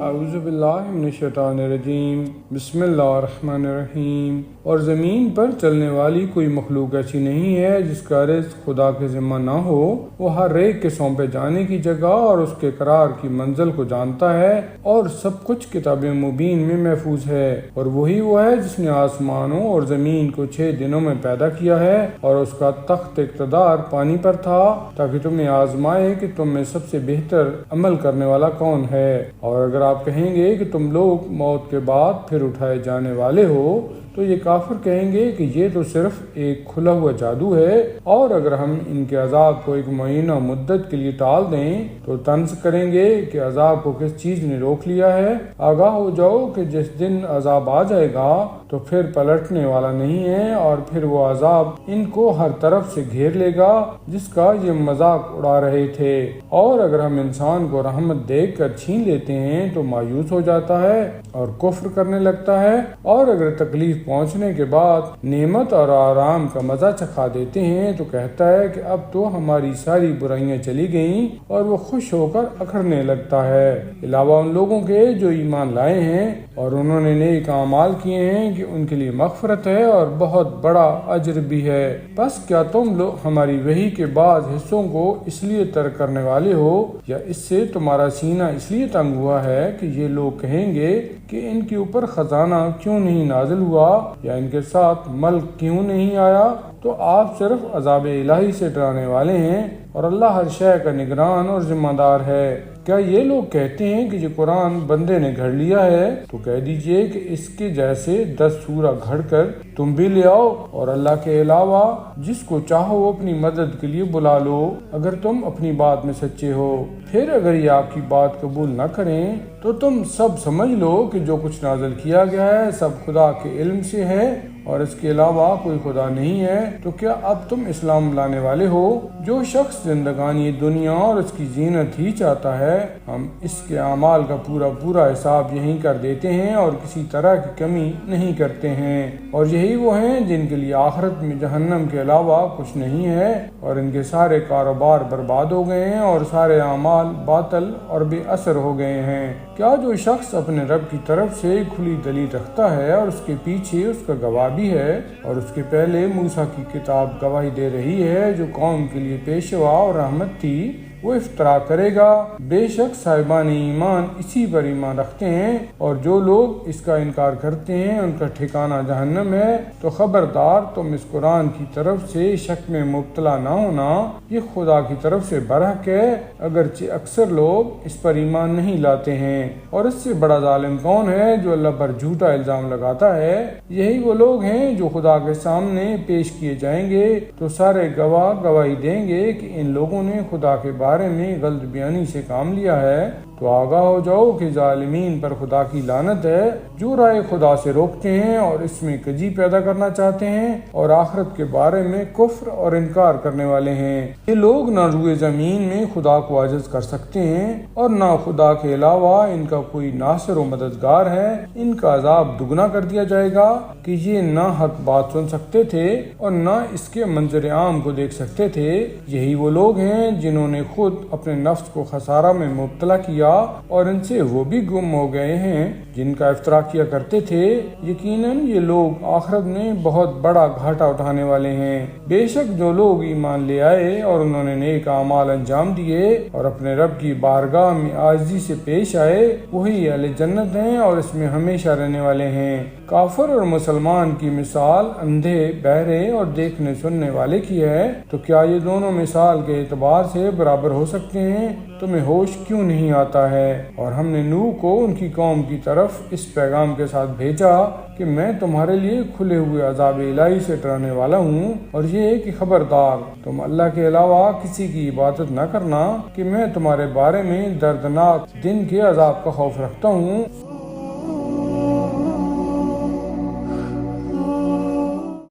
اعوذ باللہ من الشیطان الرجیم، بسم اللہ الرحمن الرحیم۔ اور زمین پر چلنے والی کوئی مخلوق ایسی نہیں ہے جس کا رزق خدا کے ذمہ نہ ہو۔ وہ ہر ایک کے سونپے جانے کی جگہ اور اس کے قرار کی منزل کو جانتا ہے، اور سب کچھ کتاب مبین میں محفوظ ہے۔ اور وہی وہ ہے جس نے آسمانوں اور زمین کو 6 دنوں میں پیدا کیا ہے، اور اس کا تخت اقتدار پانی پر تھا تاکہ تمہیں آزمائے کہ تم میں سب سے بہتر عمل کرنے والا کون ہے۔ اور اگر آپ کہیں گے کہ تم لوگ موت کے بعد پھر اٹھائے جانے والے ہو، تو یہ کافر کہیں گے کہ یہ تو صرف ایک کھلا ہوا جادو ہے، اور اگر ہم ان کے عذاب کو ایک معینہ مدت کے لیے ٹال دیں تو طنز کریں گے کہ عذاب کو کس چیز نے روک لیا ہے۔ آگاہ ہو جاؤ کہ جس دن عذاب آ جائے گا تو پھر پلٹنے والا نہیں ہے، اور پھر وہ عذاب ان کو ہر طرف سے گھیر لے گا جس کا یہ مذاق اڑا رہے تھے۔ اور اگر ہم انسان کو رحمت دیکھ کر چھین لیتے ہیں تو مایوس ہو جاتا ہے اور کفر کرنے لگتا ہے، اور اگر تکلیف پہنچنے کے بعد نعمت اور آرام کا مزہ چکھا دیتے ہیں تو کہتا ہے کہ اب تو ہماری ساری برائیاں چلی گئیں، اور وہ خوش ہو کر اکھڑنے لگتا ہے، علاوہ ان لوگوں کے جو ایمان لائے ہیں اور انہوں نے نیک اعمال کیے ہیں کہ ان کے لیے مغفرت ہے اور بہت بڑا اجر بھی ہے۔ بس کیا تم لوگ ہماری وحی کے بعض حصوں کو اس لیے ترک کرنے والے ہو، یا اس سے تمہارا سینہ اس لیے تنگ ہوا ہے کہ یہ لوگ کہیں گے کہ ان کے اوپر خزانہ کیوں نہیں نازل ہوا، یا ان کے ساتھ ملک کیوں نہیں آیا؟ تو آپ صرف عذاب الہی سے ڈرانے والے ہیں، اور اللہ ہر شے کا نگران اور ذمہ دار ہے۔ کیا یہ لوگ کہتے ہیں کہ یہ قرآن بندے نے گھڑ لیا ہے؟ تو کہہ دیجئے کہ اس کے جیسے 10 سورہ گھڑ کر تم بھی لے آؤ، اور اللہ کے علاوہ جس کو چاہو اپنی مدد کے لیے بلا لو اگر تم اپنی بات میں سچے ہو۔ پھر اگر یہ آپ کی بات قبول نہ کریں تو تم سب سمجھ لو کہ جو کچھ نازل کیا گیا ہے سب خدا کے علم سے ہے، اور اس کے علاوہ کوئی خدا نہیں ہے۔ تو کیا اب تم اسلام لانے والے ہو؟ جو شخص زندگانی دنیا اور اس کی زینت ہی چاہتا ہے، ہم اس کے اعمال کا پورا حساب یہیں کر دیتے ہیں اور کسی طرح کی کمی نہیں کرتے ہیں۔ اور یہی وہ ہیں جن کے لیے آخرت میں جہنم کے علاوہ کچھ نہیں ہے، اور ان کے سارے کاروبار برباد ہو گئے ہیں اور سارے اعمال باطل اور بے اثر ہو گئے ہیں۔ کیا جو شخص اپنے رب کی طرف سے کھلی دلیل رکھتا ہے اور اس کے پیچھے اس کا گواہ بھی ہے، اور اس کے پہلے موسیٰ کی کتاب گواہی دے رہی ہے جو قوم کے لیے پیشوا اور رحمت تھی، وہ افطرا کرے گا؟ بے شک صاحبان ایمان اسی پر ایمان رکھتے ہیں، اور جو لوگ اس کا انکار کرتے ہیں ان کا ٹھکانہ جہنم ہے۔ تو خبردار، تم اس قرآن کی طرف سے شک میں مبتلا نہ ہونا، یہ خدا کی طرف سے برحق ہے، اگرچہ اکثر لوگ اس پر ایمان نہیں لاتے ہیں۔ اور اس سے بڑا ظالم کون ہے جو اللہ پر جھوٹا الزام لگاتا ہے؟ یہی وہ لوگ ہیں جو خدا کے سامنے پیش کیے جائیں گے تو سارے گواہ گواہی دیں گے کہ ان لوگوں نے خدا کے بارے میں غلط بیانی سے کام لیا ہے۔ تو آگاہ ہو جاؤ کہ ظالمین پر خدا کی لعنت ہے، جو رائے خدا سے روکتے ہیں اور اس میں کجی پیدا کرنا چاہتے ہیں، اور آخرت کے بارے میں کفر اور انکار کرنے والے ہیں۔ یہ لوگ نہ روئے زمین میں خدا کو عاجز کر سکتے ہیں، اور نہ خدا کے علاوہ ان کا کوئی ناصر و مددگار ہے۔ ان کا عذاب دگنا کر دیا جائے گا کہ یہ نہ حق بات سن سکتے تھے اور نہ اس کے منظر عام کو دیکھ سکتے تھے۔ یہی وہ لوگ ہیں جنہوں نے خود اپنے نفس کو خسارہ میں مبتلا کیا، اور ان سے وہ بھی گم ہو گئے ہیں جن کا افترا کیا کرتے تھے۔ یقیناً یہ لوگ آخرت میں بہت بڑا گھاٹا اٹھانے والے ہیں۔ بے شک جو لوگ ایمان لے آئے اور انہوں نے نیک اعمال انجام دیے اور اپنے رب کی بارگاہ میں عاجزی سے پیش آئے، وہی اہل جنت ہیں اور اس میں ہمیشہ رہنے والے ہیں۔ کافر اور مسلمان کی مثال اندھے، بہرے اور دیکھنے سننے والے کی ہے، تو کیا یہ دونوں مثال کے اعتبار سے برابر ہو سکتے ہیں؟ تمہیں ہوش کیوں نہیں آتا ہے؟ اور ہم نے نوح کو ان کی قوم کی طرف اس پیغام کے ساتھ بھیجا کہ میں تمہارے لیے کھلے ہوئے عذاب الہی سے ڈرانے والا ہوں، اور یہ کہ خبردار، تم اللہ کے علاوہ کسی کی عبادت نہ کرنا، کہ میں تمہارے بارے میں دردناک دن کے عذاب کا خوف رکھتا ہوں۔